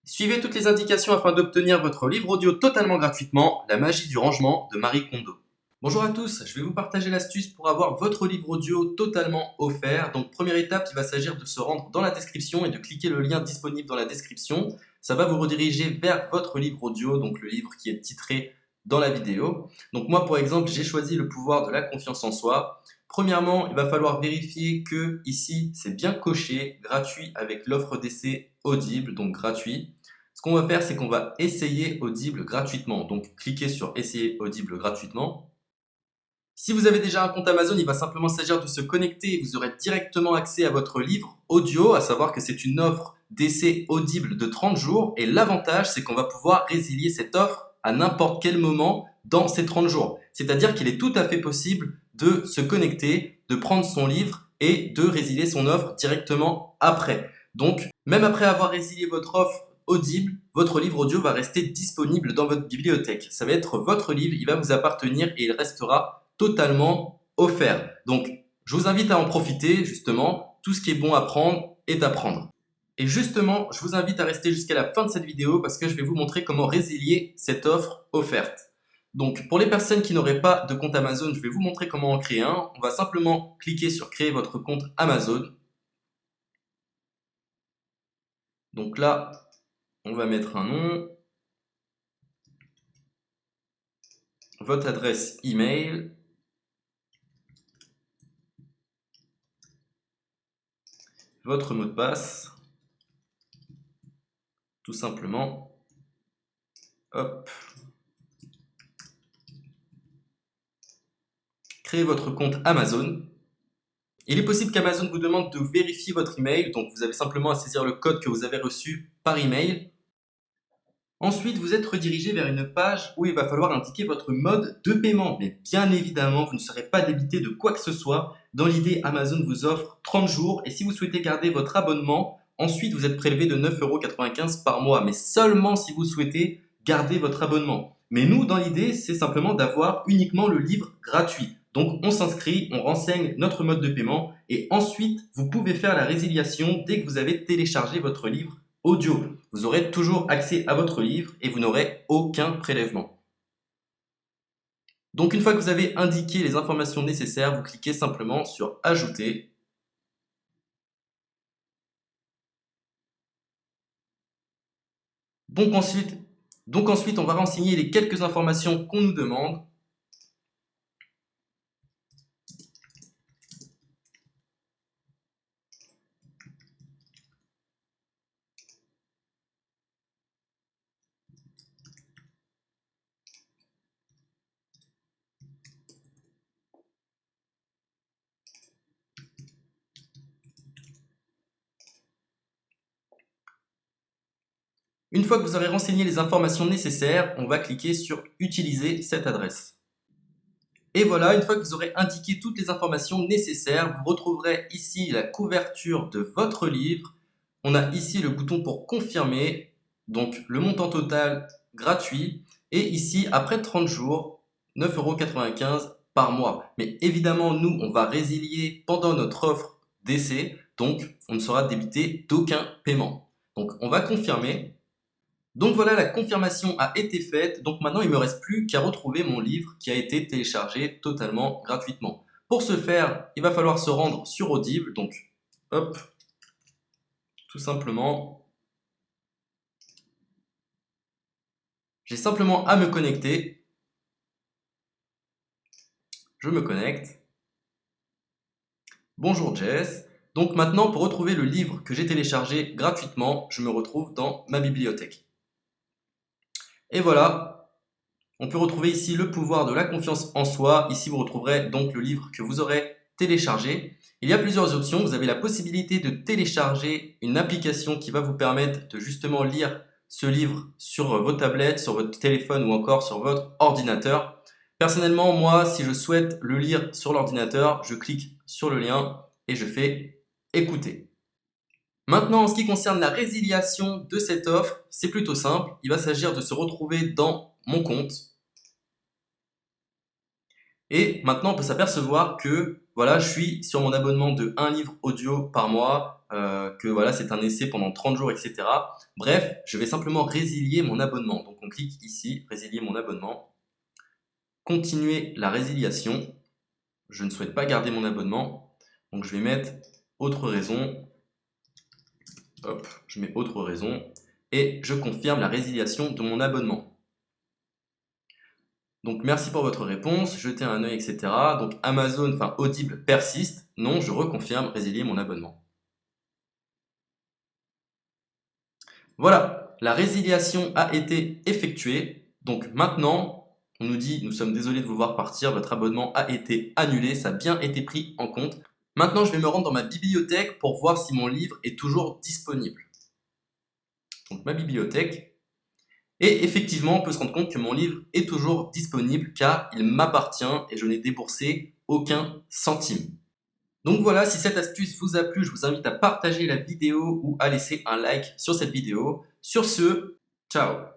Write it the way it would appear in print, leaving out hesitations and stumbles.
Suivez toutes les indications afin d'obtenir votre livre audio totalement gratuitement, La magie du rangement de Marie Kondo. Bonjour à tous, je vais vous partager l'astuce pour avoir votre livre audio totalement offert. Donc première étape, il va s'agir de se rendre dans la description et de cliquer le lien disponible dans la description. Ça va vous rediriger vers votre livre audio, donc le livre qui est titré dans la vidéo. Donc moi par exemple, j'ai choisi le pouvoir de la confiance en soi. Premièrement, il va falloir vérifier que ici c'est bien coché, gratuit avec l'offre d'essai Audible, donc gratuit. Ce qu'on va faire, c'est qu'on va essayer Audible gratuitement. Donc cliquez sur essayer Audible gratuitement. Si vous avez déjà un compte Amazon, il va simplement s'agir de se connecter et vous aurez directement accès à votre livre audio, à savoir que c'est une offre d'essai Audible de 30 jours. Et l'avantage, c'est qu'on va pouvoir résilier cette offre à n'importe quel moment dans ces 30 jours. C'est-à-dire qu'il est tout à fait possible de se connecter, de prendre son livre et de résilier son offre directement après. Donc, même après avoir résilié votre offre Audible, votre livre audio va rester disponible dans votre bibliothèque. Ça va être votre livre, il va vous appartenir et il restera totalement offert. Donc, je vous invite à en profiter, justement. Tout ce qui est bon à prendre est à prendre. Et justement, je vous invite à rester jusqu'à la fin de cette vidéo parce que je vais vous montrer comment résilier cette offre offerte. Donc, pour les personnes qui n'auraient pas de compte Amazon, je vais vous montrer comment en créer un. On va simplement cliquer sur créer votre compte Amazon. Donc là, on va mettre un nom, votre adresse email, votre mot de passe, tout simplement. Hop. Créez votre compte Amazon. Il est possible qu'Amazon vous demande de vérifier votre email, donc vous avez simplement à saisir le code que vous avez reçu par email. Ensuite, vous êtes redirigé vers une page où il va falloir indiquer votre mode de paiement. Mais bien évidemment, vous ne serez pas débité de quoi que ce soit. Dans l'idée, Amazon vous offre 30 jours et si vous souhaitez garder votre abonnement, ensuite vous êtes prélevé de 9,95 € par mois, mais seulement si vous souhaitez garder votre abonnement. Mais nous, dans l'idée, c'est simplement d'avoir uniquement le livre gratuit. Donc on s'inscrit, on renseigne notre mode de paiement et ensuite vous pouvez faire la résiliation dès que vous avez téléchargé votre livre audio. Vous aurez toujours accès à votre livre et vous n'aurez aucun prélèvement. Donc une fois que vous avez indiqué les informations nécessaires, vous cliquez simplement sur Ajouter. Donc ensuite, on va renseigner les quelques informations qu'on nous demande. Une fois que vous aurez renseigné les informations nécessaires, on va cliquer sur Utiliser cette adresse. Et voilà, une fois que vous aurez indiqué toutes les informations nécessaires, vous retrouverez ici la couverture de votre livre. On a ici le bouton pour confirmer, donc le montant total gratuit. Et ici, après 30 jours, 9,95 € par mois. Mais évidemment, nous, on va résilier pendant notre offre d'essai, donc on ne sera débité d'aucun paiement. Donc on va confirmer. Donc voilà, la confirmation a été faite. Donc maintenant, il ne me reste plus qu'à retrouver mon livre qui a été téléchargé totalement gratuitement. Pour ce faire, il va falloir se rendre sur Audible. Donc, hop, tout simplement. J'ai simplement à me connecter. Je me connecte. Bonjour Jess. Donc maintenant, pour retrouver le livre que j'ai téléchargé gratuitement, je me retrouve dans ma bibliothèque. Et voilà, on peut retrouver ici le pouvoir de la confiance en soi. Ici, vous retrouverez donc le livre que vous aurez téléchargé. Il y a plusieurs options. Vous avez la possibilité de télécharger une application qui va vous permettre de justement lire ce livre sur vos tablettes, sur votre téléphone ou encore sur votre ordinateur. Personnellement, moi, si je souhaite le lire sur l'ordinateur, je clique sur le lien et je fais écouter. Maintenant, en ce qui concerne la résiliation de cette offre, c'est plutôt simple. Il va s'agir de se retrouver dans mon compte. Et maintenant, on peut s'apercevoir que voilà, je suis sur mon abonnement de 1 livre audio par mois, que voilà, c'est un essai pendant 30 jours, etc. Bref, je vais simplement résilier mon abonnement. Donc on clique ici, résilier mon abonnement, continuer la résiliation. Je ne souhaite pas garder mon abonnement, donc je vais mettre autre raison. Hop, je mets autre raison et je confirme la résiliation de mon abonnement. Donc merci pour votre réponse, jetez un œil, etc. Donc Amazon, enfin Audible persiste. Non, je reconfirme, résilier mon abonnement. Voilà, la résiliation a été effectuée. Donc maintenant, on nous dit, nous sommes désolés de vous voir partir, votre abonnement a été annulé, ça a bien été pris en compte. Maintenant, je vais me rendre dans ma bibliothèque pour voir si mon livre est toujours disponible. Donc ma bibliothèque. Et effectivement, on peut se rendre compte que mon livre est toujours disponible car il m'appartient et je n'ai déboursé aucun centime. Donc voilà, si cette astuce vous a plu, je vous invite à partager la vidéo ou à laisser un like sur cette vidéo. Sur ce, ciao!